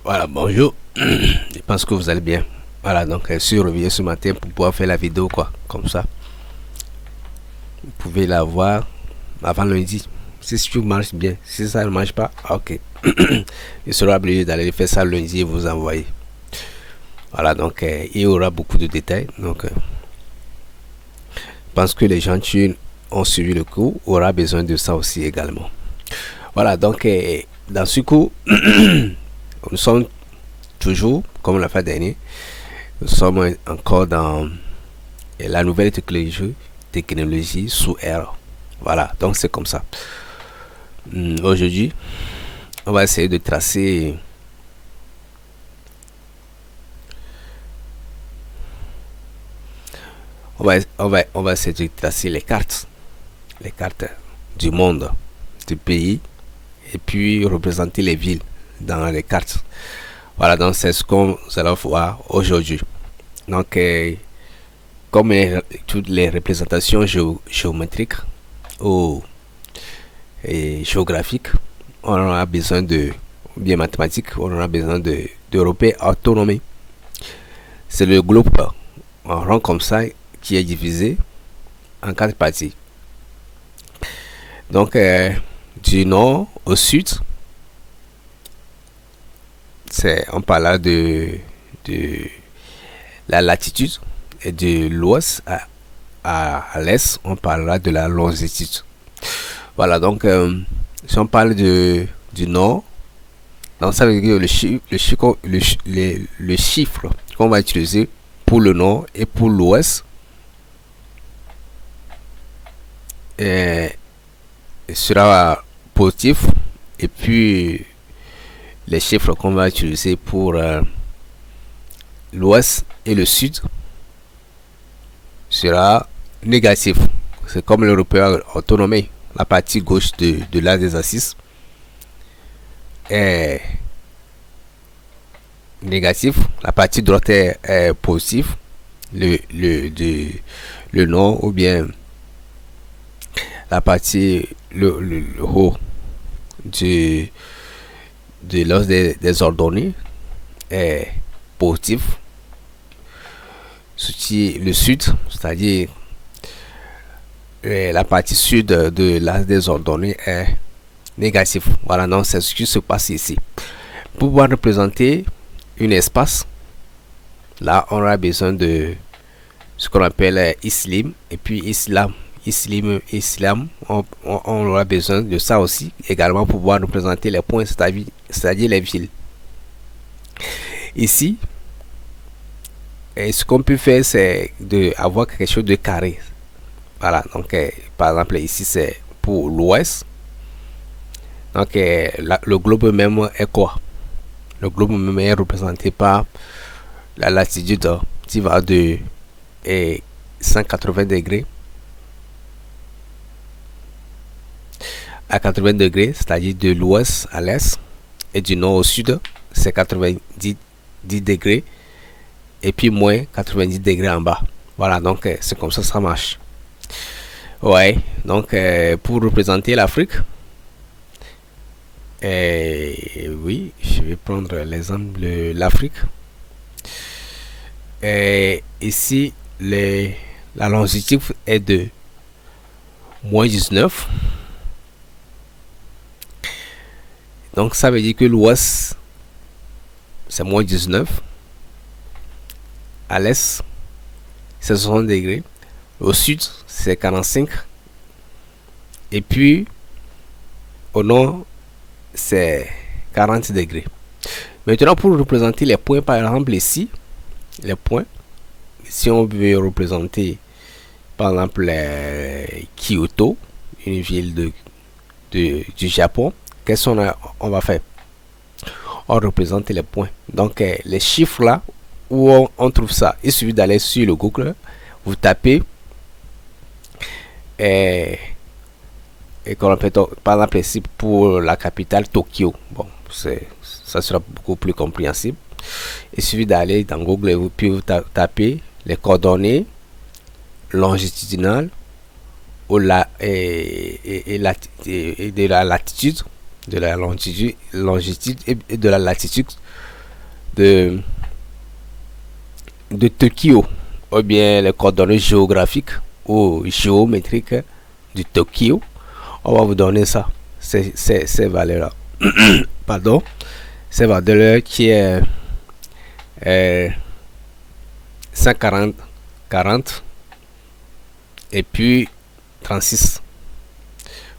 Voilà, bonjour. Je pense que vous allez bien. Voilà, donc je suis réveillé ce matin pour pouvoir faire la vidéo, quoi. Comme ça, vous pouvez la voir avant lundi. Si tout marche bien. Si ça ne marche pas, ok. Il sera obligé d'aller faire ça lundi et vous envoyer. Voilà, donc il y aura beaucoup de détails. Donc, je pense que les gens qui ont suivi le cours aura besoin de ça aussi également. Voilà, donc dans ce cours, nous sommes toujours, comme la fois dernière, nous sommes encore dans la nouvelle technologie sous R. Voilà, donc c'est comme ça. Aujourd'hui, on va essayer de tracer on va essayer de tracer les cartes du monde, du pays, et puis représenter les villes dans les cartes. Voilà, donc c'est ce qu'on allons voir aujourd'hui. Donc, comme toutes les représentations géométriques ou géographiques, on aura besoin de, bien mathématiques, on aura besoin de repères autonomie. C'est le globe en rond comme ça qui est divisé en quatre parties. Donc, du nord au sud, on parle là de la latitude, et de l'ouest à l'est, on parlera de la longitude. Voilà, donc si on parle du nord, donc ça veut dire le chiffre qu'on va utiliser pour le nord et pour l'ouest sera positif, et puis les chiffres qu'on va utiliser pour l'ouest et le sud sera négatif. C'est comme le repère autonomie. La partie gauche de l'axe des axes est négatif, la partie droite est positive, le nord, ou bien la partie le haut de l'axe des ordonnées est positif. Le sud, c'est-à-dire la partie sud de l'axe des ordonnées est négatif. Voilà, donc c'est ce qui se passe ici. Pour pouvoir représenter un espace, là on aura besoin de ce qu'on appelle islam, et puis islam, on aura besoin de ça aussi également pour pouvoir représenter les points, c'est-à-dire les villes. Ici, et ce qu'on peut faire, c'est d'avoir quelque chose de carré. Voilà, donc par exemple ici c'est pour l'ouest. Donc le globe même est quoi? Le globe même est représenté par la latitude qui va de 180 degrés à 80 degrés, c'est-à-dire de l'ouest à l'est, et du nord au sud, c'est 90 degrés, et puis moins 90 degrés en bas. Voilà, donc c'est comme ça marche. Ouais, donc pour représenter l'Afrique, oui, je vais prendre l'exemple de l'Afrique. Ici, la longitude est de moins 19. Donc ça veut dire que l'ouest, c'est moins 19. À l'est, c'est 60 degrés. Au sud, c'est 45. Et puis, au nord, c'est 40 degrés. Maintenant, pour représenter les points, par exemple ici, les points, si on veut représenter, par exemple, Kyoto, une ville du Japon, qu'est-ce qu'on va faire? On représente les points. Donc, les chiffres là, où on trouve ça, il suffit d'aller sur le Google, vous tapez et qu'on appelle, par exemple ici pour la capitale Tokyo. Bon, ça sera beaucoup plus compréhensible. Il suffit d'aller dans Google et puis vous tapez les coordonnées longitudinales ou de la latitude, de la longitude et de la latitude de, de Tokyo, ou bien les coordonnées géographiques ou géométriques du Tokyo, on va vous donner ça, ces valeurs-là. Pardon, ces valeurs qui est 140, 40 et puis 36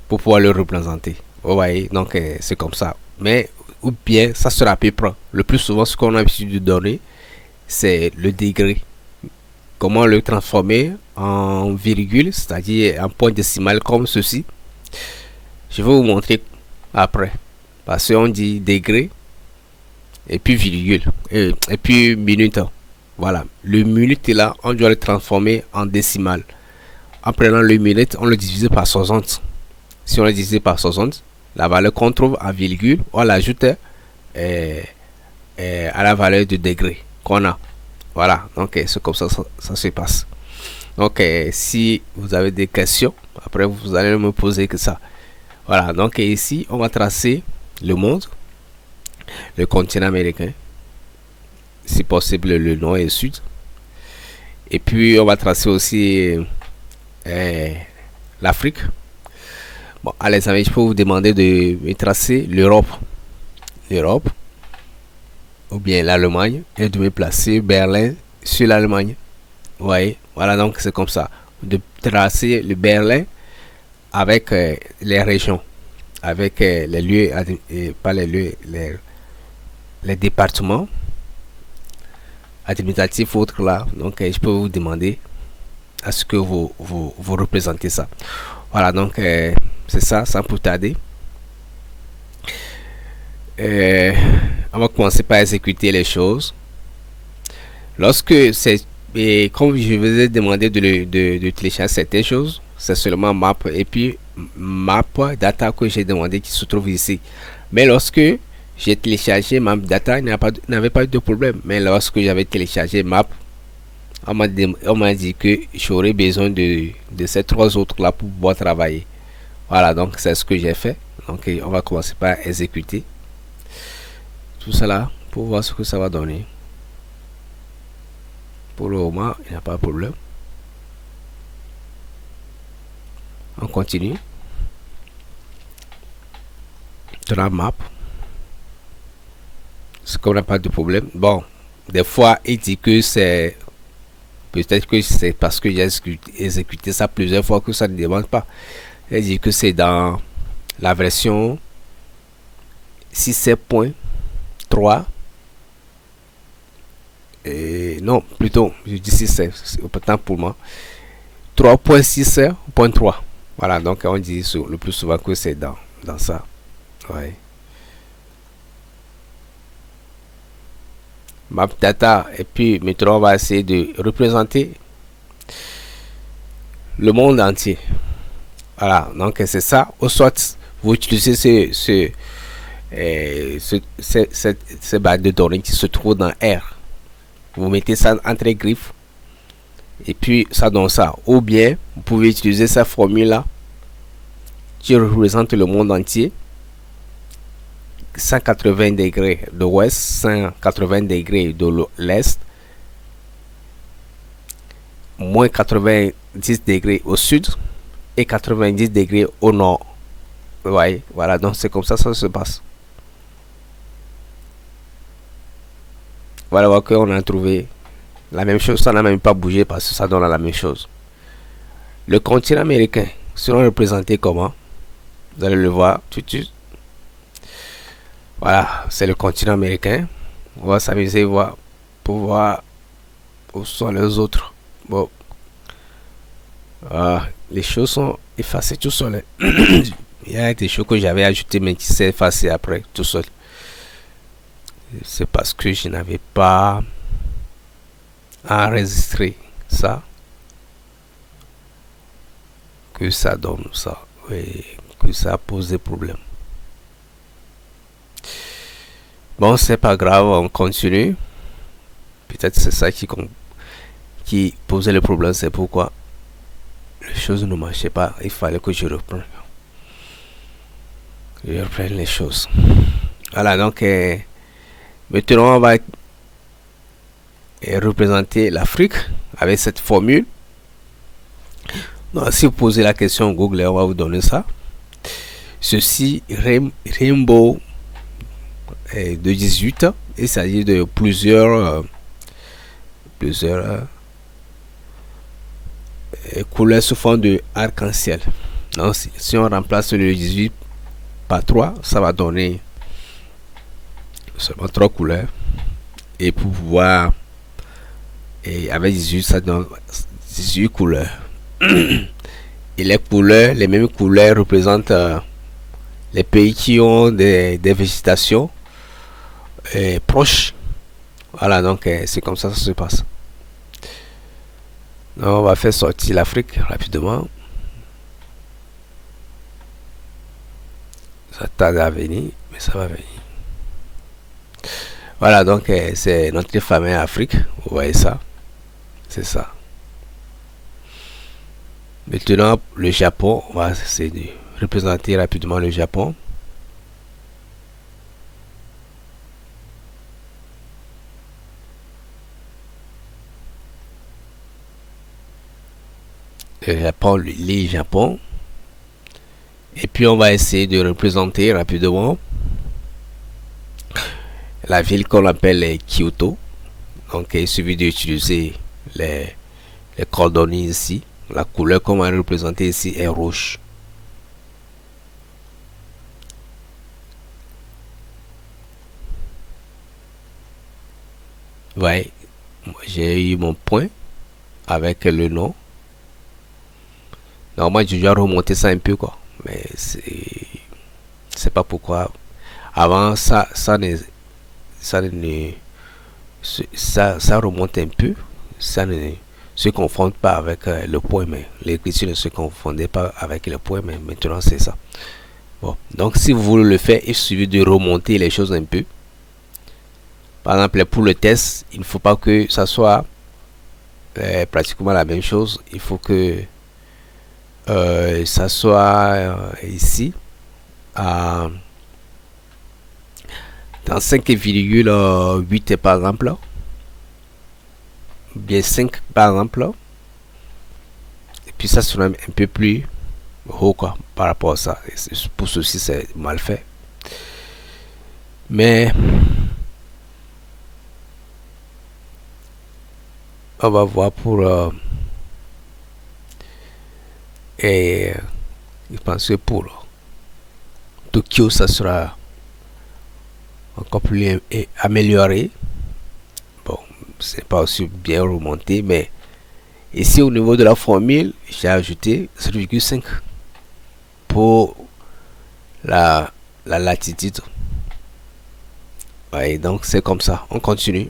pour pouvoir le représenter. Vous voyez, donc c'est comme ça. Mais ou bien ça sera à peu près. Le plus souvent, ce qu'on a l'habitude de donner, c'est le degré. Comment le transformer en virgule, c'est-à-dire en point décimal comme ceci. Je vais vous montrer après. Parce qu'on dit degré et puis virgule et puis minute. Voilà. Le minute là, on doit le transformer en décimal. En prenant le minute, on le divise par 60. Si on le divise par 60, la valeur qu'on trouve en virgule, on l'ajoute à la valeur de degré qu'on a. Voilà, donc c'est comme ça, ça se passe. Donc si vous avez des questions, après vous allez me poser que ça. Voilà, donc ici on va tracer le monde, le continent américain, si possible le nord et le sud. Et puis on va tracer aussi l'Afrique. Bon, allez, je peux vous demander de tracer l'Europe. L'Europe. Ou bien l'Allemagne. Et de me placer Berlin sur l'Allemagne. Vous voyez. Voilà, donc c'est comme ça. De tracer le Berlin avec les régions. Avec les lieux, pas les lieux, les départements administratifs autres là. Donc je peux vous demander à ce que vous représentez ça. Voilà, donc c'est ça, sans plus tarder. On va commencer par exécuter les choses. Lorsque c'est, comme je vous ai demandé de télécharger certaines choses, c'est seulement map et puis map data que j'ai demandé qui se trouve ici. Mais lorsque j'ai téléchargé map data, il n'avait pas de problème. Mais lorsque j'avais téléchargé map, on m'a dit que j'aurais besoin de ces trois autres là pour pouvoir travailler. Voilà, donc c'est ce que j'ai fait. Donc on va commencer par exécuter tout cela pour voir ce que ça va donner. Pour le moment, il n'y a pas de problème. On continue. Dans la map, c'est qu'on n'a pas de problème. Bon, des fois, il dit que c'est peut-être que c'est parce que j'ai exécuté ça plusieurs fois que ça ne demande pas. Il dit que c'est dans la version 6.3. Non, plutôt, je dis 6, c'est autant pour moi. 3.6.3. Voilà, donc on dit le plus souvent que c'est dans ça. Ouais. Map data, et puis maintenant on va essayer de représenter le monde entier. Voilà, donc c'est ça. Ou soit vous utilisez ces barres de données qui se trouvent dans R. Vous mettez ça entre griffes et puis ça donne ça. Ou bien vous pouvez utiliser cette formule là qui représente le monde entier. 180 degrés de l'ouest, 180 degrés de l'est, moins 90 degrés au sud et 90 degrés au nord. Vous voyez, voilà, donc c'est comme ça ça se passe. Voilà qu'on a trouvé la même chose, ça n'a même pas bougé parce que ça donne la même chose. Le continent américain sera représenté comment? Vous allez le voir tout de suite. Voilà, c'est le continent américain. On va s'amuser pour voir où sont les autres. Bon, les choses sont effacées tout seul. Il y a des choses que j'avais ajoutées mais qui s'est effacé après tout seul. C'est parce que je n'avais pas enregistré ça que ça donne ça. Oui, que ça a posé problème. Bon, c'est pas grave, on continue. Peut-être c'est ça qui posait le problème, c'est pourquoi les choses ne marchaient pas. Il fallait que je reprenne les choses. Voilà, donc maintenant on va représenter l'Afrique avec cette formule. Donc, si vous posez la question au Google, on va vous donner ça. Ceci, Rainbow de 18, il s'agit de plusieurs couleurs sous forme de arc-en-ciel. Donc, si on remplace le 18 par 3, ça va donner seulement 3 couleurs. Et pour pouvoir, et avec 18, ça donne 18 couleurs. Et les couleurs, les mêmes couleurs représentent les pays qui ont des végétations proches. Voilà, donc c'est comme ça que ça se passe. Donc, on va faire sortir l'Afrique rapidement. Ça tarde à venir, mais ça va venir. Voilà, donc c'est notre famille Afrique. Vous voyez ça? C'est ça. Maintenant, le Japon, on va essayer de représenter rapidement le Japon. Le Japon, les Japon. Et puis on va essayer de représenter rapidement la ville qu'on appelle Kyoto. Donc il suffit d'utiliser les coordonnées ici. La couleur qu'on va représenter ici est rouge. Ouais, j'ai eu mon point avec le nom. Normalement je dois remonter ça un peu quoi. Mais c'est pas pourquoi. Avant ça remonte un peu. Ça ne se confond pas avec le point, mais l'écriture ne se confondait pas avec le point, mais maintenant c'est ça. Bon, donc si vous voulez le faire, il suffit de remonter les choses un peu. Par exemple, pour le test, il ne faut pas que ça soit pratiquement la même chose. Il faut que ça soit ici dans 5,8 par exemple, bien 5 par exemple, et puis ça sera un peu plus haut quoi, par rapport à ça. Pour ceci c'est mal fait, mais on va voir pour et je pense que pour Tokyo ça sera encore plus amélioré. Bon, c'est pas aussi bien remonté, mais ici au niveau de la formule j'ai ajouté 7,5 pour la latitude. Ouais, donc c'est comme ça, on continue.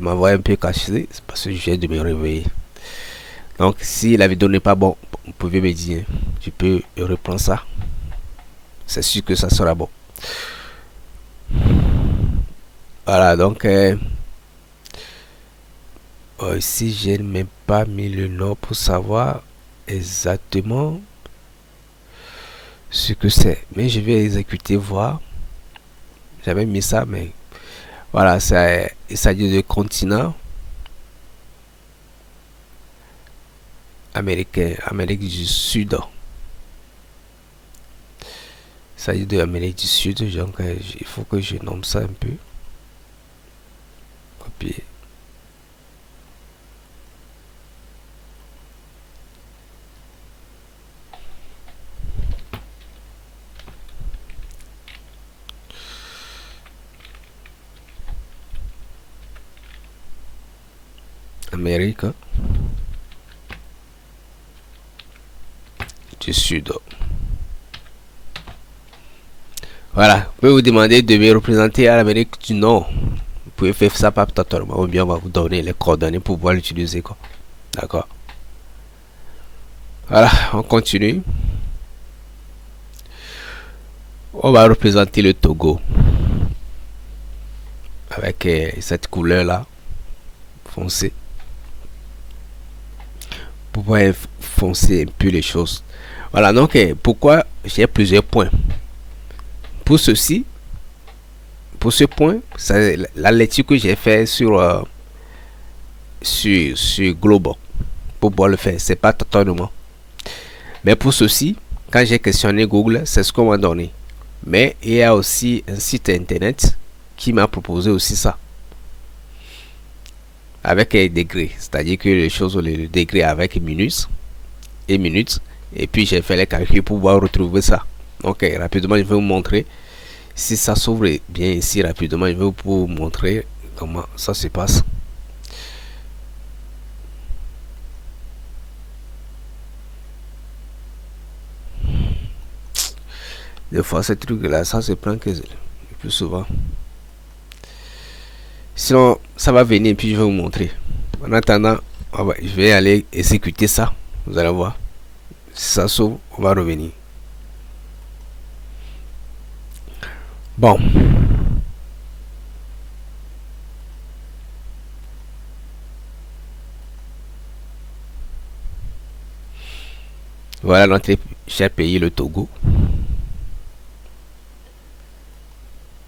Ma voix est un peu cachée, c'est parce que je viens de me réveiller. Donc si la vidéo n'est pas bon, vous pouvez me dire, je peux reprendre ça. C'est sûr que ça sera bon. Voilà, donc ici j'ai même pas mis le nom pour savoir exactement ce que c'est, mais je vais exécuter, voir. J'avais mis ça, mais voilà, il s'agit de continent américain, Amérique du Sud. Il s'agit de Amérique du Sud, donc il faut que je nomme ça un peu. Copier. Amérique du Sud. Voilà, vous pouvez vous demander de me représenter à l'Amérique du Nord. Vous pouvez faire ça par totalement, ou bien on va vous donner les coordonnées pour pouvoir l'utiliser quoi. D'accord. Voilà, on continue. On va représenter le Togo avec cette couleur là foncée pour pouvoir foncer un peu les choses. Voilà, donc pourquoi j'ai plusieurs points. Pour ceci, pour ce point, c'est la lecture que j'ai fait sur Globe pour pouvoir le faire. C'est pas totalement. Mais pour ceci, quand j'ai questionné Google, c'est ce qu'on m'a donné. Mais il y a aussi un site internet qui m'a proposé aussi ça. Avec un degré. C'est-à-dire que les choses, le degré avec minutes. Et puis j'ai fait les calculs pour pouvoir retrouver ça. Donc rapidement, je vais vous montrer. Si ça s'ouvre bien ici rapidement, je vais vous montrer comment ça se passe. Des fois, ces trucs-là, ça se prend que le plus souvent. Sinon, ça va venir et puis je vais vous montrer. En attendant, je vais aller exécuter ça. Vous allez voir. Si ça s'ouvre, on va revenir. Bon. Voilà notre cher pays, le Togo.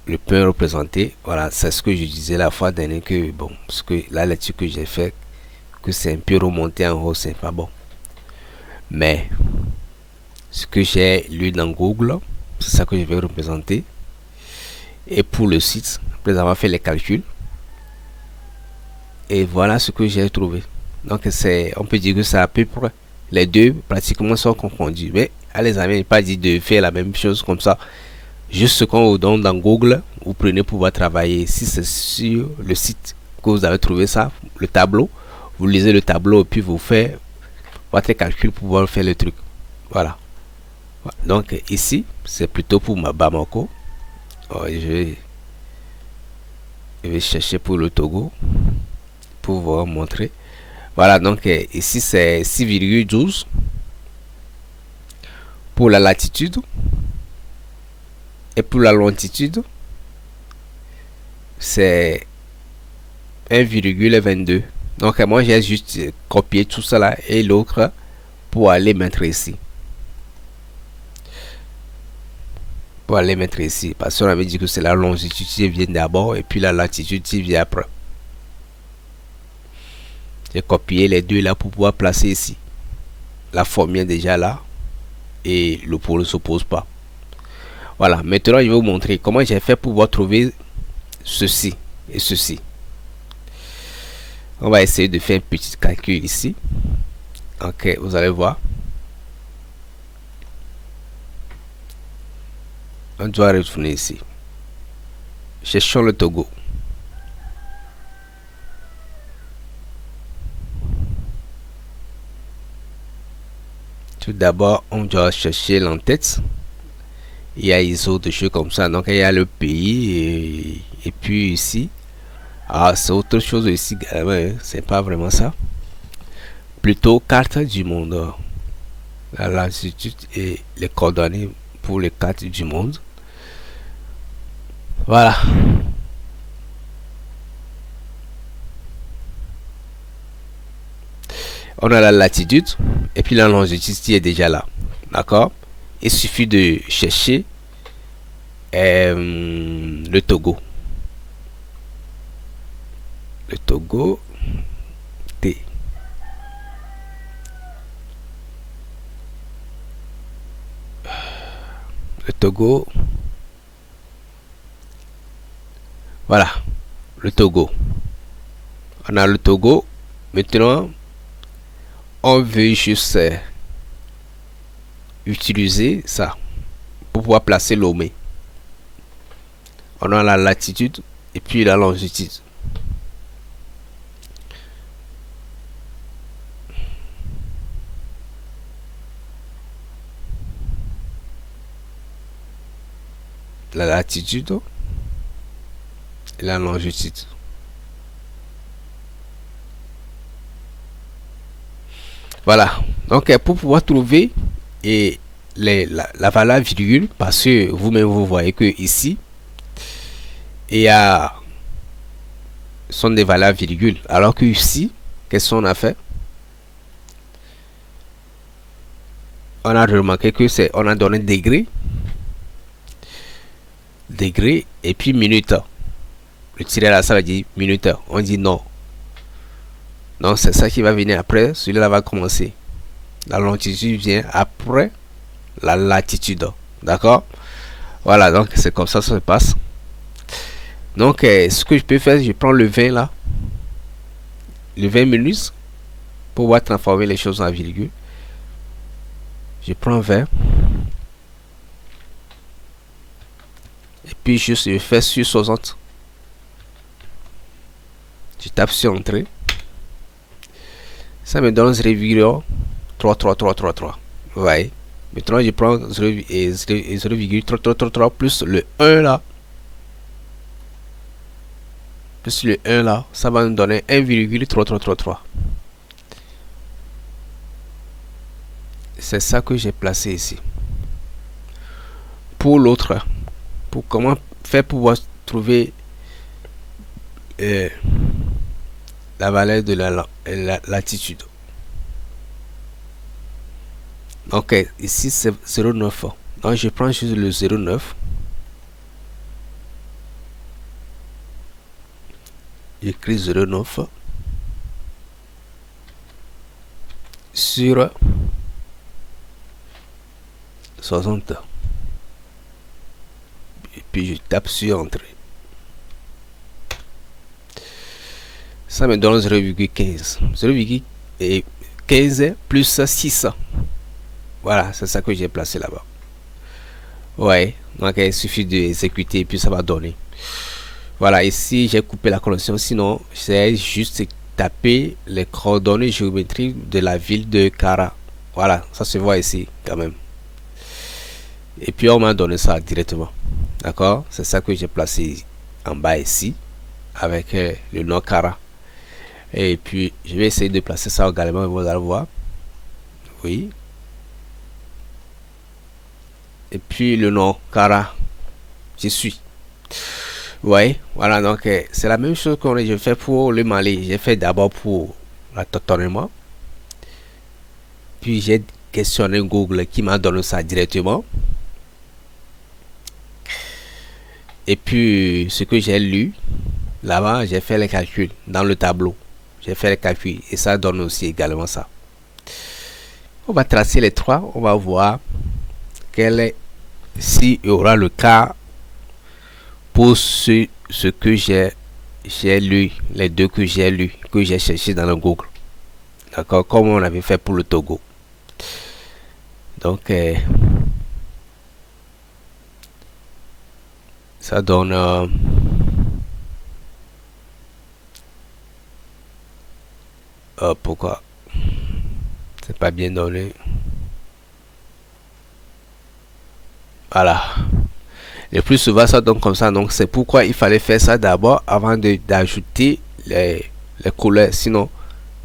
Le point représenté, voilà, c'est ce que je disais la fois dernière que bon, parce que la lecture que j'ai fait, que c'est un peu remonté en haut, c'est pas bon. Mais ce que j'ai lu dans Google, c'est ça que je vais représenter. Et pour le site, après avoir fait les calculs, et voilà ce que j'ai trouvé. Donc c'est, on peut dire que c'est à peu près les deux pratiquement sont confondus. Mais à les amis, pas dit de faire la même chose comme ça. Juste ce qu'on vous donne dans Google, vous prenez pour pouvoir travailler. Si c'est sur le site que vous avez trouvé ça, le tableau, vous lisez le tableau et puis vous faites votre calcul pour pouvoir faire le truc. Voilà. Donc ici, c'est plutôt pour ma Bamako. Je vais chercher pour le Togo pour vous montrer. Voilà, donc ici c'est 6,12 pour la latitude. Et pour la longitude, c'est 1,22. Donc moi j'ai juste copié tout cela et l'autre pour aller mettre ici. Pour aller mettre ici. Parce qu'on avait dit que c'est la longitude qui vient d'abord et puis la latitude qui vient après. J'ai copié les deux là pour pouvoir placer ici. La forme est déjà là et le pôle ne s'oppose pas. Voilà, maintenant je vais vous montrer comment j'ai fait pour pouvoir trouver ceci et ceci. On va essayer de faire un petit calcul ici. Ok, vous allez voir. On doit retourner ici. Cherchons le Togo. Tout d'abord, on doit chercher l'entête. Il y a ISO de choses comme ça. Donc, il y a le pays et puis ici. Ah, c'est autre chose ici. Ouais, c'est pas vraiment ça. Plutôt carte du monde. La latitude et les coordonnées pour les cartes du monde. Voilà. On a la latitude et puis la longitude qui est déjà là. D'accord? Il suffit de chercher le Togo. Le Togo T. Le Togo. Voilà. Le Togo. On a le Togo. Maintenant, on veut juste utiliser ça pour pouvoir placer Lomé. On a la latitude et puis la longitude. La latitude et la longitude. Voilà. Donc pour pouvoir trouver et la valeur virgule, parce que vous-même vous voyez que ici il y a sont des valeurs virgules, alors que ici qu'est-ce qu'on a fait? On a remarqué que c'est on a donné degré degrés et puis minutes. Le tiret là, ça veut dire minutes. On dit non. Donc c'est ça qui va venir après. Celui-là va commencer. La longitude vient après la latitude. D'accord? Voilà, donc c'est comme ça que ça se passe. Donc ce que je peux faire, je prends le 20 là. Le 20 minutes. Pour pouvoir transformer les choses en virgule. Je prends 20. Et puis juste je fais sur 60. Je tape sur entrée. Ça me donne 0,33333. Vous voyez. Maintenant je prends 0,333 plus le 1 là. Plus le 1 là. Ça va nous donner 1,3333. C'est ça que j'ai placé ici. Pour l'autre, pour comment faire pour pouvoir trouver la valeur de la latitude. Donc ici c'est 0,9. Donc je prends juste le 0,9. J'écris 0,9 sur 60. Et puis je tape sur entrée. Ça me donne 0,15. 0,15 plus 6. Voilà, c'est ça que j'ai placé là-bas. Ouais, donc il suffit d'exécuter et puis ça va donner. Voilà, ici j'ai coupé la connexion. Sinon, j'ai juste tapé les coordonnées géométriques de la ville de Kara. Voilà, ça se voit ici quand même. Et puis on m'a donné ça directement. D'accord? C'est ça que j'ai placé en bas ici. Avec le nom Kara. Et puis je vais essayer de placer ça également. Vous allez voir. Oui. Et puis le nom Kara. Je suis. Ouais. Voilà. Donc c'est la même chose que j'ai fait pour le Mali. J'ai fait d'abord pour la tâtonnement. Puis j'ai questionné Google qui m'a donné ça directement. Et puis ce que j'ai lu là-bas, j'ai fait les calculs dans le tableau. J'ai fait les calculs et ça donne aussi également ça. On va tracer les trois. On va voir quel est, s'il y aura le cas pour ce que j'ai lu, les deux que j'ai lu, que j'ai cherché dans le Google. D'accord, comme on avait fait pour le Togo. Donc ça donne pourquoi c'est pas bien donné. Voilà, le plus souvent ça donne comme ça. Donc c'est pourquoi il fallait faire ça d'abord avant d'ajouter les couleurs. Sinon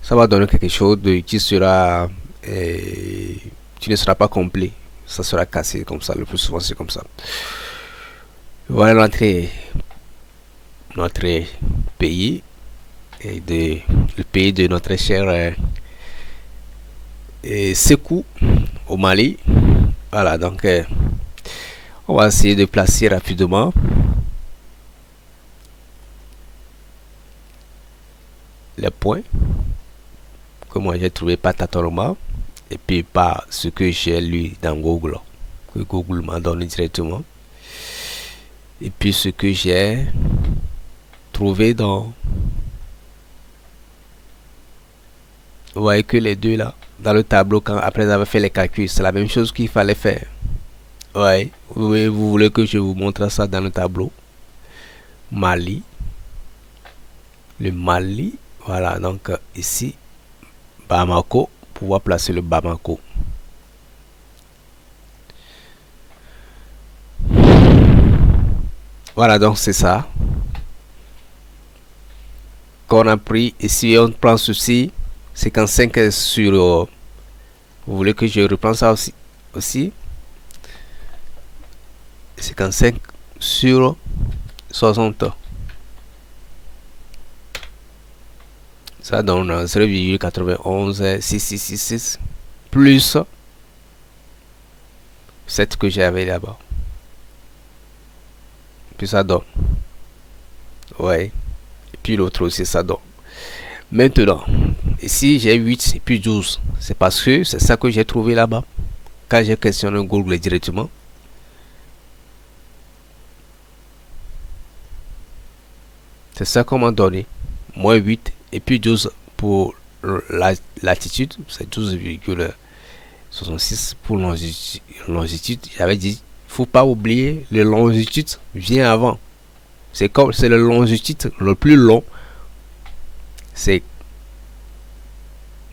ça va donner quelque chose qui sera qui ne sera pas complet. Ça sera cassé comme ça. Le plus souvent c'est comme ça. Voilà notre pays et le pays de notre cher Sékou au Mali. Voilà, donc on va essayer de placer rapidement les points que moi j'ai trouvé par tâtonnement et puis par ce que j'ai lu dans Google, que Google m'a donné directement, et puis ce que j'ai trouvé dans, vous voyez que les deux là dans le tableau, quand après avoir fait les calculs, c'est la même chose qu'il fallait faire. Ouais, vous voulez que je vous montre ça dans le tableau. Mali, le Mali, voilà. Donc ici Bamako, pouvoir placer le Bamako. Voilà, donc c'est ça qu'on a pris. Ici on prend ceci 55 sur vous voulez que je reprends ça aussi 55 sur 60. Ça donne 0,916666 plus 7 que j'avais là-bas. puis ça donne. Ouais. Et puis l'autre aussi, ça donne. Maintenant, ici j'ai 8 et puis 12. C'est parce que c'est ça que j'ai trouvé là-bas. Quand j'ai questionné Google directement. C'est ça qu'on m'a donné. Moins 8 et puis 12 pour la latitude. C'est 12,66 pour longitude. J'avais dit, faut pas oublier, le longitude vient avant. C'est comme, c'est le longitude le plus long. C'est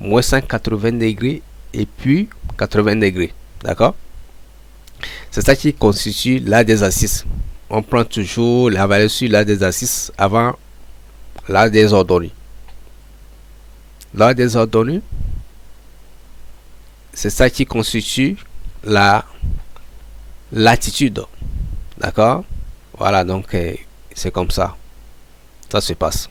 moins 180 degrés et puis 80 degrés. D'accord? C'est ça qui constitue la des assises. On prend toujours la valeur sur la des assises avant la des ordonnées. La des ordonnées, c'est ça qui constitue la latitude. D'accord? Voilà, donc c'est comme ça. Ça se passe.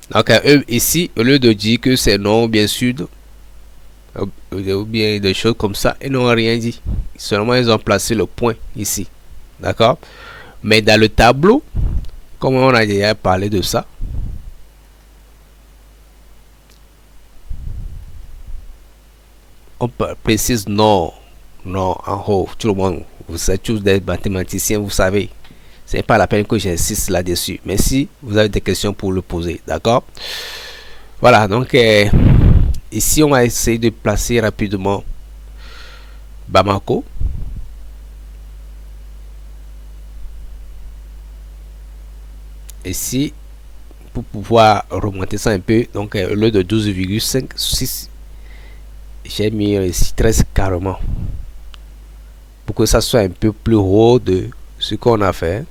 Donc ici, au lieu de dire que c'est nord ou bien sud, ou bien des choses comme ça, ils n'ont rien dit. Seulement ils ont placé le point ici. D'accord? Mais dans le tableau, comme on a déjà parlé de ça, on précise nord, nord en haut. Tout le monde, vous êtes tous des mathématiciens, vous savez. C'est pas la peine que j'insiste là-dessus. Mais si vous avez des questions pour le poser, d'accord? Voilà, donc ici on va essayer de placer rapidement Bamako. Ici, pour pouvoir remonter ça un peu, donc au lieu de 12,56, j'ai mis ici 13 carrément. Pour que ça soit un peu plus haut de ce qu'on a fait.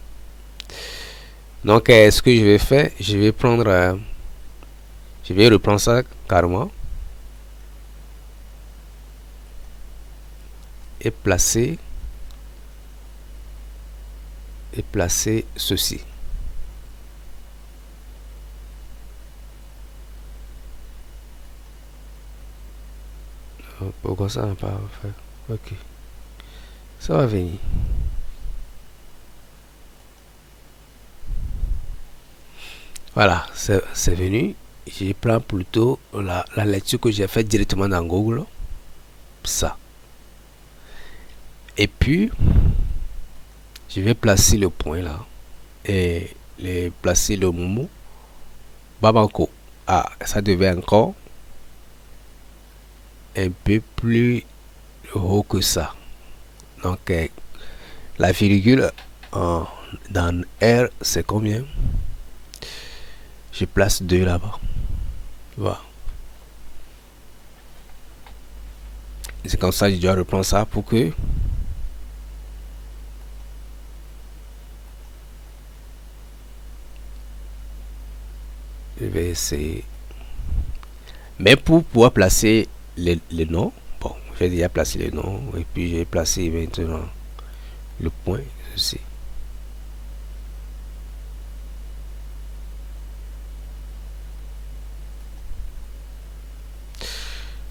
Donc ce que je vais faire, je vais prendre je vais reprendre ça carrément et placer ceci. Pourquoi ça n'a pas fait? Ok, ça va venir. Voilà, c'est venu. Je prends plutôt la lecture que j'ai faite directement dans Google. Ça. Et puis, je vais placer le point là. Et placer le mot Bamako. Ah, ça devait encore un peu plus haut que ça. Donc, la virgule dans R, c'est combien? Je place 2 là-bas. Voilà. C'est comme ça que je dois reprendre ça pour que je vais essayer. Mais pour pouvoir placer les noms, bon, j'ai déjà placé les noms et puis j'ai placé maintenant le point aussi.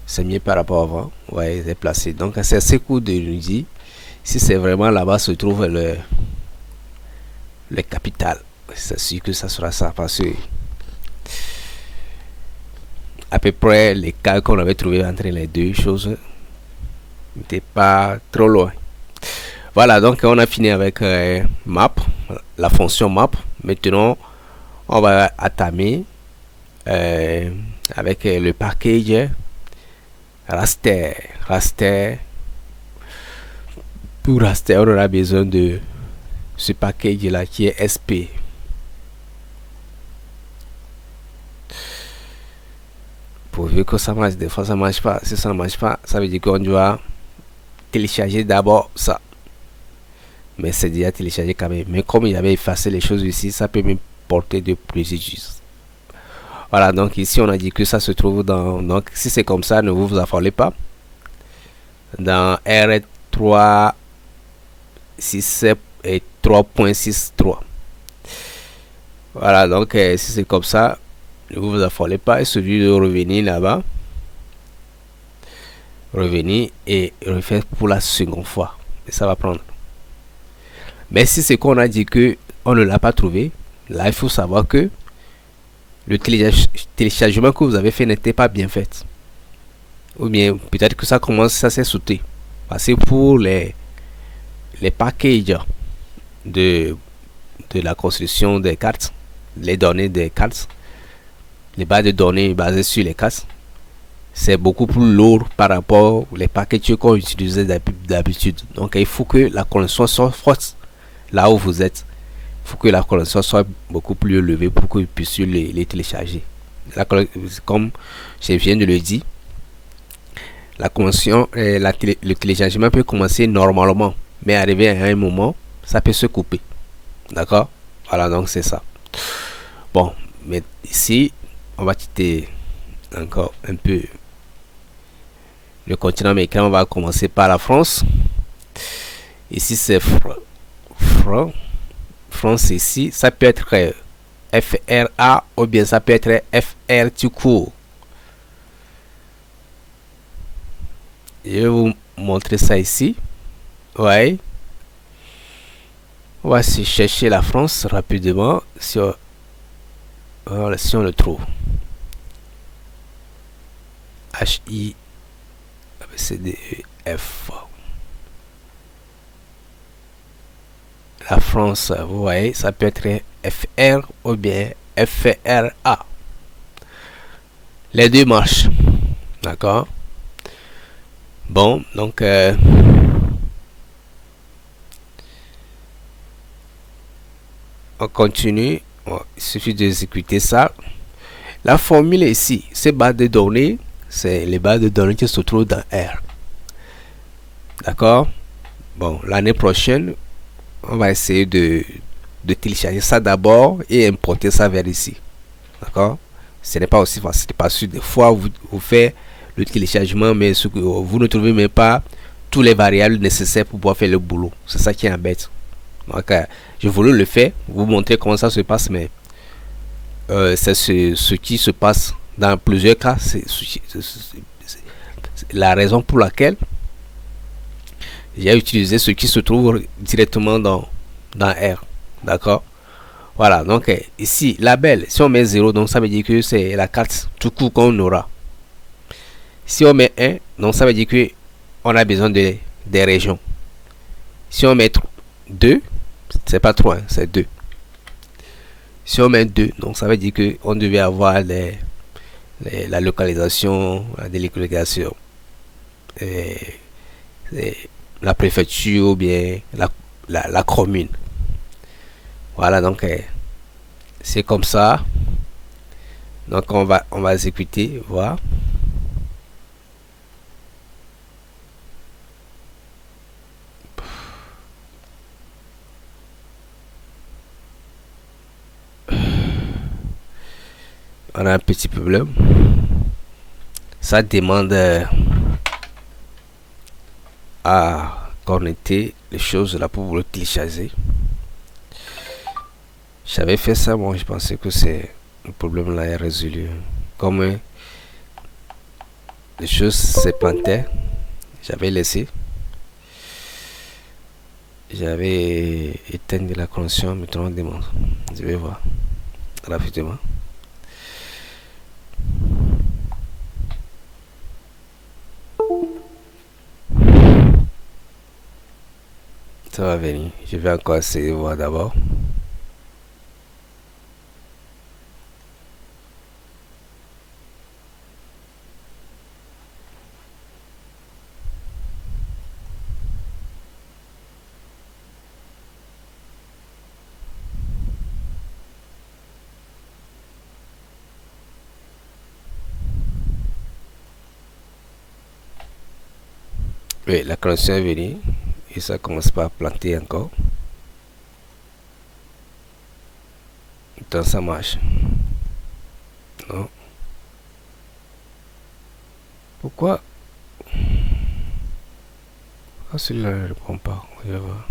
C'est mieux par rapport à avant. Ouais, c'est placé. Donc c'est assez court de nous dire si c'est vraiment là-bas se trouve le capital. C'est sûr que ça sera ça parce que à peu près les cas qu'on avait trouvé entre les deux choses n'étaient pas trop loin. Voilà, donc on a fini avec map, la fonction map. Maintenant, on va attamer avec le package raster. Pour raster, on aura besoin de ce package là qui est SP. Pourvu que ça marche, des fois ça marche pas. Si ça ne marche pas, ça veut dire qu'on doit télécharger d'abord ça. Mais c'est déjà téléchargé quand même. Mais comme il avait effacé les choses ici, ça peut me porter de préjudice. Voilà, donc ici on a dit que ça se trouve dans. Donc si c'est comme ça, ne vous affolez pas. Dans R3, 6 et 3.63. Voilà, donc si c'est comme ça, ne vous affolez pas. Et celui de revenir là-bas, revenir et refaire pour la seconde fois. et ça va prendre. Mais si c'est qu'on a dit que on ne l'a pas trouvé, là il faut savoir que le téléchargement que vous avez fait n'était pas bien fait. Ou bien peut-être que ça s'est sauté. Parce que pour les packages de, de la construction des cartes, les données des cartes, les bases de données basées sur les cartes, c'est beaucoup plus lourd par rapport aux packages qu'on utilisait d'habitude. Donc il faut que la connexion soit forte là où vous êtes. Il faut que la connexion soit beaucoup plus élevée pour que vous puissiez les télécharger. Comme je viens de le dire, la connexion, le téléchargement peut commencer normalement, mais arriver à un moment, ça peut se couper. D'accord? Voilà, donc c'est ça. Bon, mais ici, on va quitter encore un peu le continent américain. On va commencer par la France. Ici, c'est France ici. Ça peut être FRA ou bien ça peut être FR tout court. Je vais vous montrer ça ici. Ouais. On va chercher la France rapidement si on le trouve. HIABCDEF. La France, vous voyez, ça peut être FR ou bien FRA. Les deux marchent. D'accord? Bon, donc on continue. Bon, il suffit d'exécuter ça. La formule ici, ces bases de données, c'est les bases de données qui se trouvent dans R. D'accord? Bon, l'année prochaine, on va essayer de télécharger ça d'abord et importer ça vers ici. D'accord? Ce n'est pas aussi facile parce que des fois, vous faites le téléchargement, mais vous ne trouvez même pas tous les variables nécessaires pour pouvoir faire le boulot. C'est ça qui embête. Donc, je voulais le faire, vous montrer comment ça se passe, mais c'est ce qui se passe dans plusieurs cas. C'est la raison pour laquelle j'ai utilisé ce qui se trouve directement dans R. D'accord? Voilà, donc ici, label, si on met 0, donc ça veut dire que c'est la carte tout court qu'on aura. Si on met 1, donc ça veut dire que on a besoin des régions. Si on met 2, c'est pas 3, c'est 2. Si on met 2, donc ça veut dire qu'on devait avoir la localisation, la délocalisation, la préfecture ou bien la commune. Voilà, donc c'est comme ça. Donc on va exécuter, voir. On a un petit problème. Ça demande à connecter les choses là pour le télécharger. J'avais fait ça, moi je pensais que c'est le problème là est résolu. Comme les choses se plantaient, j'avais laissé. J'avais éteint la connexion, maintenant demande. Je vais voir rapidement. Ça va venir. Je vais encore essayer de voir d'abord. Oui, la connexion est venue et ça commence pas à planter encore. Donc ça marche. Non. Pourquoi celui-là ne répond pas? Je vais voir.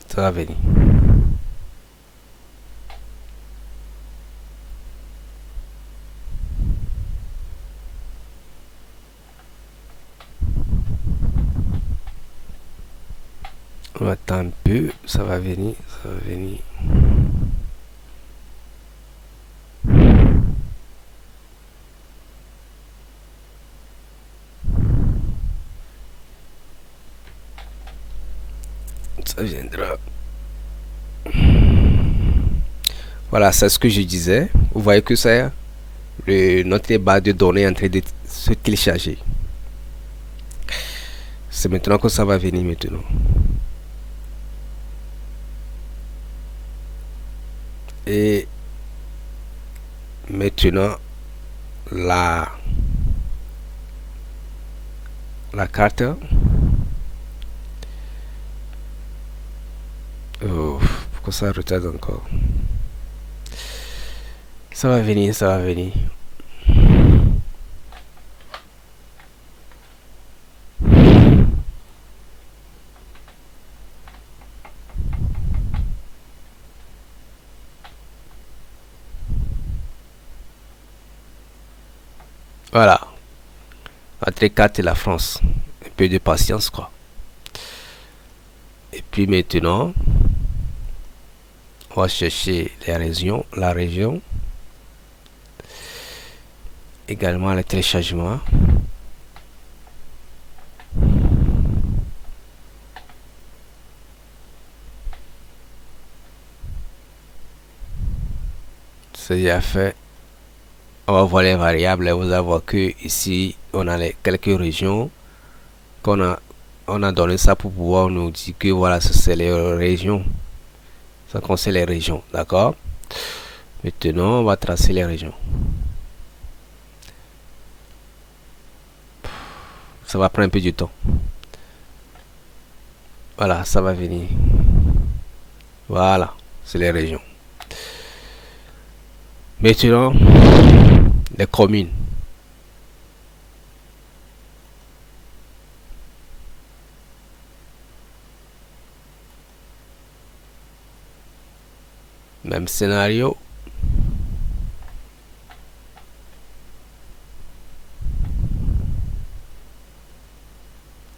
Ça va venir. On attend un peu, ça va venir, ça va venir. Ça viendra. Voilà, c'est ce que je disais. Vous voyez que c'est notre base de données est en train de se télécharger. C'est maintenant que ça va venir maintenant. Et maintenant, la carte. Oh, pourquoi ça retarde encore? Ça va venir, ça va venir. Voilà. Entre 4 et la France. Un peu de patience, quoi. Et puis maintenant, on va chercher les régions, la région. Également le téléchargement. C'est déjà fait. On va voir les variables et vous allez voir que ici on a quelques régions on a donné ça pour pouvoir nous dire que voilà, c'est les régions. Ça concerne les régions, d'accord? Maintenant, on va tracer les régions. Ça va prendre un peu de temps. Voilà, ça va venir. Voilà, c'est les régions. Maintenant, les communes. Même scénario.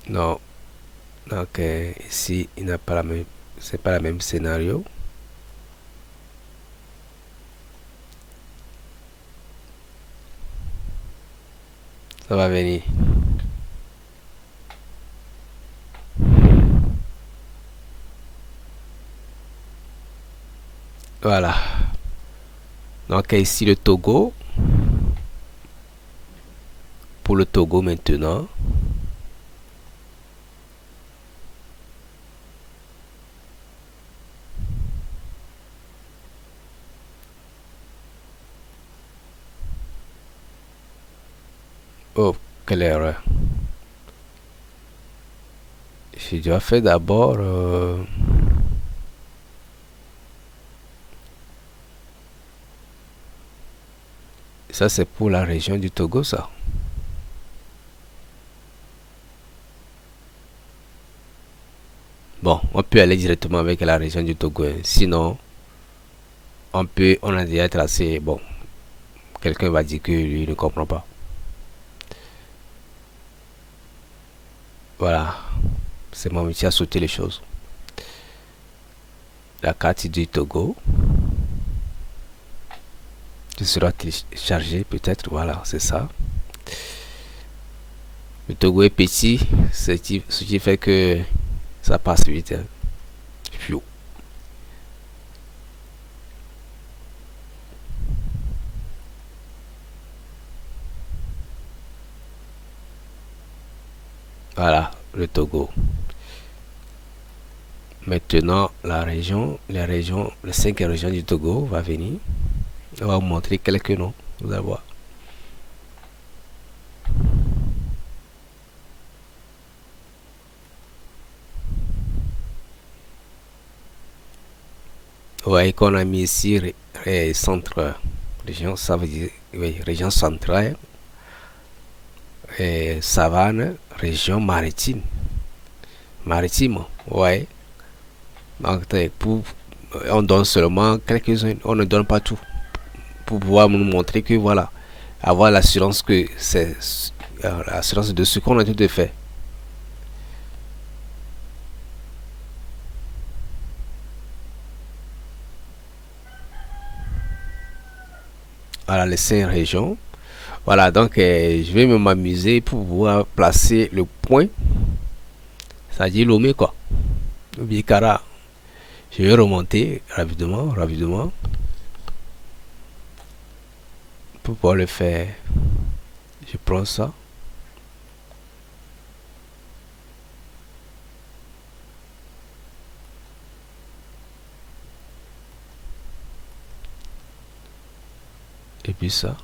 Non. Donc ici, il n'a pas la même. C'est pas le même scénario. Ça va venir. Voilà. Donc ici le Togo. Pour le Togo maintenant. Oh, quelle erreur. Je dois faire d'abord... Ça, c'est pour la région du Togo, ça. Bon, on peut aller directement avec la région du Togo. Sinon, on a déjà tracé. Bon, quelqu'un va dire que lui ne comprend pas. Voilà. C'est mon métier à sauter les choses. La carte du Togo. Qui sera téléchargée peut-être. Voilà, c'est ça. Le Togo est petit. Ce qui fait que ça passe vite. Hein. Voilà, le Togo. Maintenant, les 5 régions du Togo va venir. On va vous montrer quelques noms. Vous allez voir. Vous voyez qu'on a mis ici centre région, ça veut dire oui, région centrale, savane, région maritime. Maritime, ouais. Donc, on donne seulement quelques-uns, on ne donne pas tout pour pouvoir nous montrer que voilà, avoir l'assurance que c'est l'assurance de ce qu'on a tout fait. Voilà les 5 régions. Voilà, donc je vais m'amuser pour pouvoir placer le point, c'est-à-dire Lomé quoi, ou Bikara. Je vais remonter rapidement, pour pouvoir le faire. Je prends ça. Et puis ça.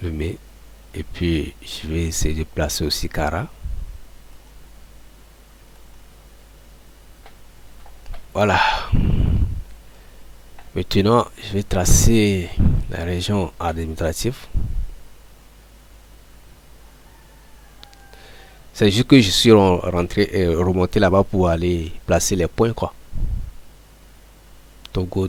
Le mets. Et puis je vais essayer de placer aussi Kara. Voilà. Maintenant, je vais tracer la région administrative. C'est juste que je suis rentré et remonté là-bas pour aller placer les points quoi. Togo.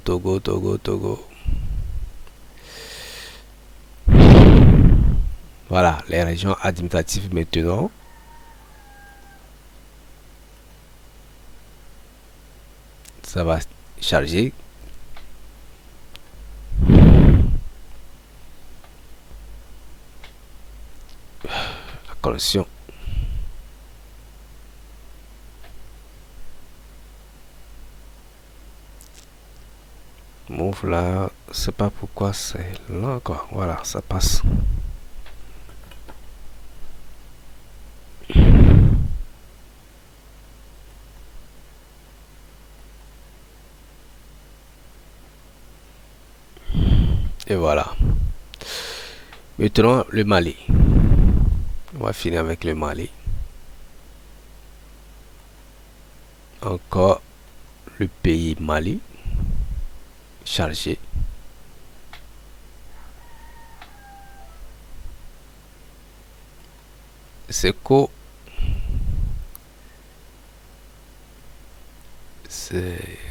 Voilà, les régions administratives maintenant. Ça va charger. La connexion. Move là, c'est pas pourquoi c'est là quoi. Voilà, ça passe. Et voilà. Maintenant, le Mali. On va finir avec le Mali. Encore le pays Mali. Chargé. C'est quoi?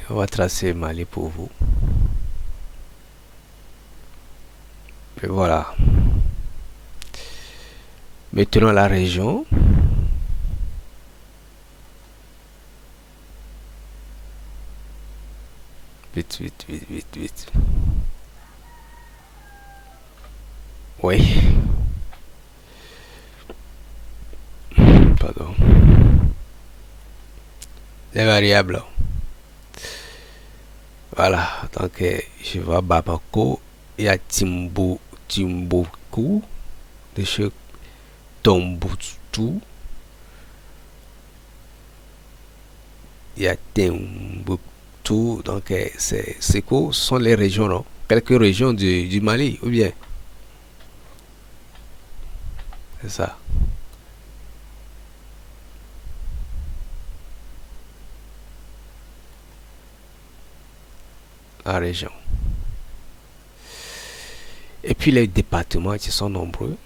On va tracer Mali pour vous. Et voilà. Maintenant la région. Vite. Oui. Pardon. Les variables. Voilà. Donc, je vois Bamako. Il y a Timbuktu. De chez Tombouctou. Il y a Timbuktu. Donc, c'est quoi? Ce sont les régions, non? Quelques régions du Mali, ou bien? C'est ça. La région. Et puis les départements qui sont nombreux.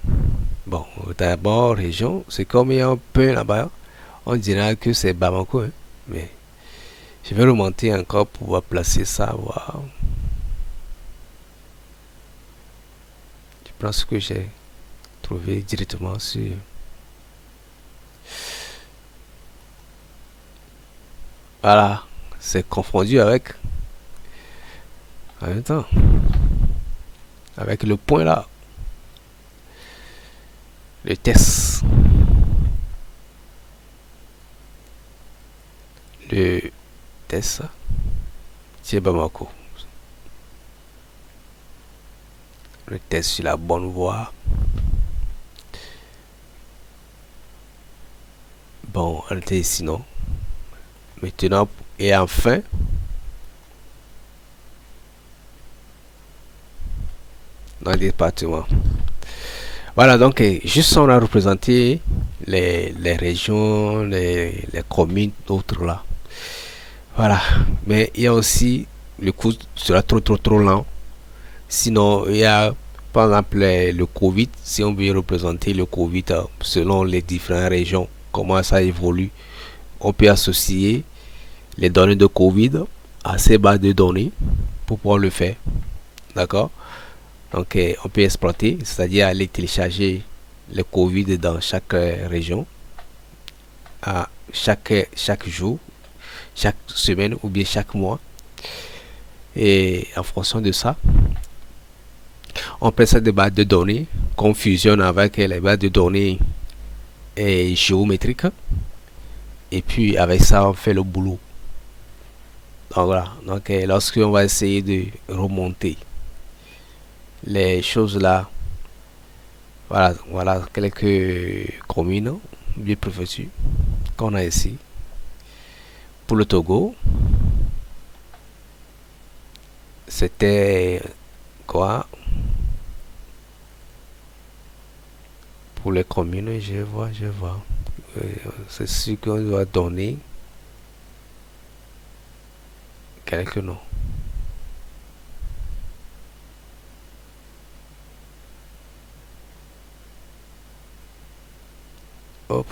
Bon, d'abord, région, c'est comme il y a un peu là-bas. On dirait que c'est Bamako, hein. Mais je vais remonter encore pour pouvoir placer ça. Voir. Je prends ce que j'ai trouvé directement sur. Voilà, c'est confondu avec. En même temps, avec le point là. Le test. Le test. C'est Bamako. Le test sur la bonne voie. Bon, elle était ici, non? Maintenant, et enfin, dans le département. Voilà, donc, juste on a représenté les régions, les communes, d'autres là. Voilà, mais il y a aussi, le cours sera trop lent. Sinon, il y a, par exemple, le Covid, si on veut représenter le Covid selon les différentes régions, comment ça évolue. on peut associer les données de Covid à ces bases de données pour pouvoir le faire. D'accord? Donc, on peut exploiter, c'est-à-dire aller télécharger le Covid dans chaque région, à chaque jour, chaque semaine ou bien chaque mois. Et en fonction de ça, on prend ça des bases de données qu'on fusionne avec les bases de données géométriques. Et puis, avec ça, on fait le boulot. Donc, voilà. Donc, lorsqu'on va essayer de remonter les choses là, voilà quelques communes, bien préfectures qu'on a ici. Pour le Togo, c'était quoi? Pour les communes, je vois. C'est sûr qu'on doit donner quelques noms. Hop.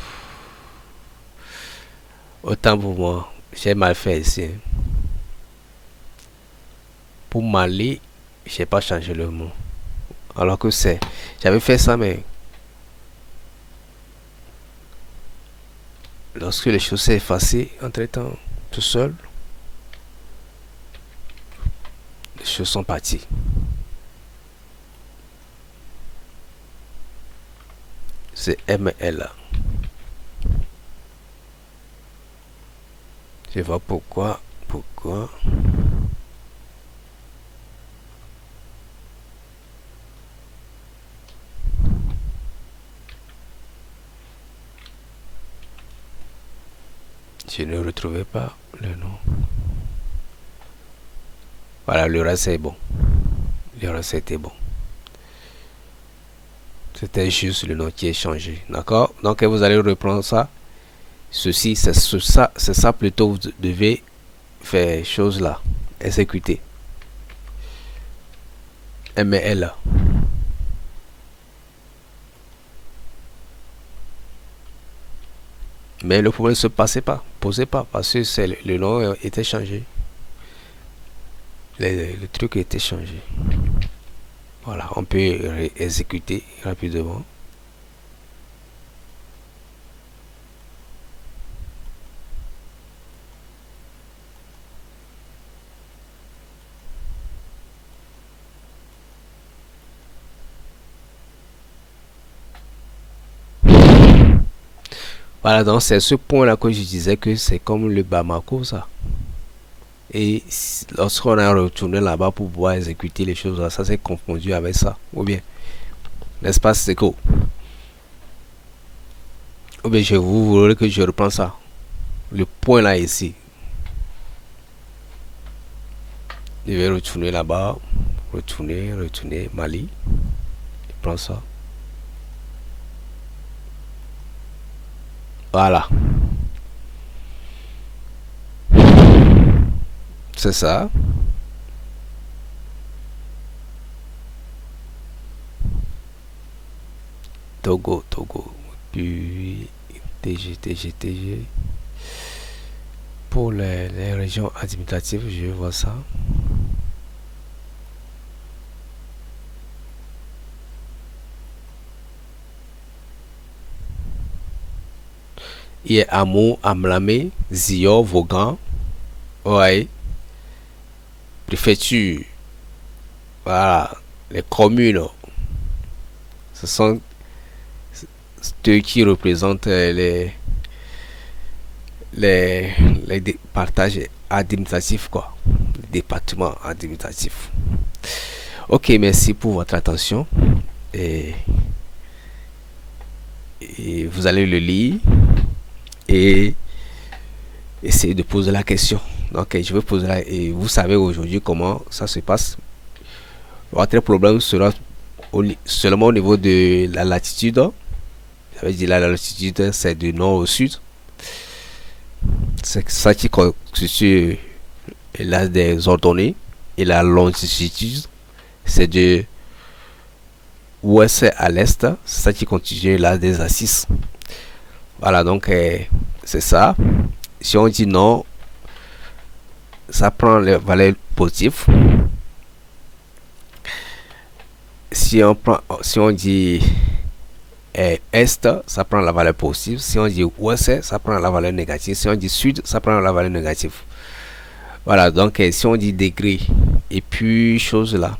Autant pour moi, j'ai mal fait ici. Pour Mali, j'ai pas changé le mot. Alors que j'avais fait ça, mais lorsque les choses s'est effacées, entre temps, tout seul, les choses sont parties. C'est ML. Je vois pourquoi. Je ne retrouvais pas le nom. Voilà, le reste est bon. Le reste était bon. C'était juste le nom qui est changé. D'accord? Donc, vous allez reprendre ça. Ceci, c'est ça plutôt. Vous devez faire chose là. Exécuter. ML. Mais le problème ne se posait pas parce que le nom était changé. Le truc était changé. Voilà, on peut exécuter rapidement. Voilà, donc c'est ce point-là que je disais que c'est comme le Bamako, ça. Et lorsqu'on a retourné là-bas pour pouvoir exécuter les choses, là, ça s'est confondu avec ça. Ou bien, n'est-ce pas, c'est quoi? Ou bien, vous voulez que je reprends ça. Le point là ici. Je vais retourner là-bas. Retourner, Mali. Je prends ça. Voilà. C'est ça. Togo. Puis TG. Pour les régions administratives, je vois ça. Il y a Amou, Amlamé, Zio, Vaughan. Ouais. Préfecture. Voilà. Les communes. Ce sont ceux qui représentent les partages administratifs, quoi. Les départements administratifs. Ok, merci pour votre attention. Et, et vous allez le lire et essayer de poser la question. Donc, je vais poser la, et vous savez aujourd'hui comment ça se passe. Votre problème sera seulement au niveau de la latitude. Ça veut dire la latitude, c'est du nord au sud. C'est ça qui constitue l'axe des ordonnées. Et la longitude, c'est de ouest à l'est. C'est ça qui constitue l'axe des assises. Voilà, donc c'est ça. Si on dit non, ça prend les valeurs positives. Si on dit est, ça prend la valeur positive. Si on dit ouest, ça prend la valeur négative. Si on dit sud, ça prend la valeur négative. Voilà, donc si on dit degré et puis chose là,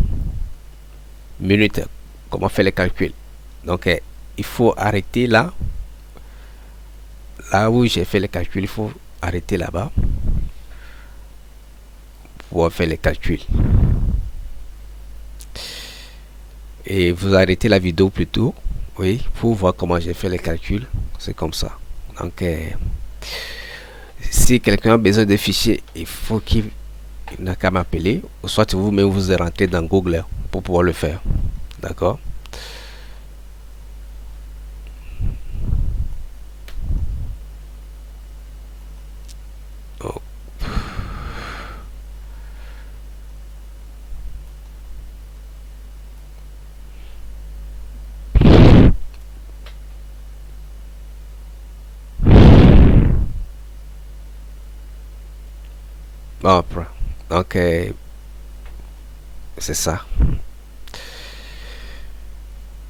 minute, comment faire les calculs. Donc il faut arrêter là. Là où j'ai fait les calculs, il faut arrêter là-bas pour faire les calculs. Et vous arrêtez la vidéo plutôt, oui, pour voir comment j'ai fait les calculs. C'est comme ça. Donc, si quelqu'un a besoin de fichiers, il faut qu'il n'a qu'à m'appeler, ou soit vous-même vous rentrez dans Google pour pouvoir le faire. D'accord? Oh. Bon, donc, c'est ça.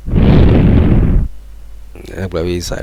Vous avez ça,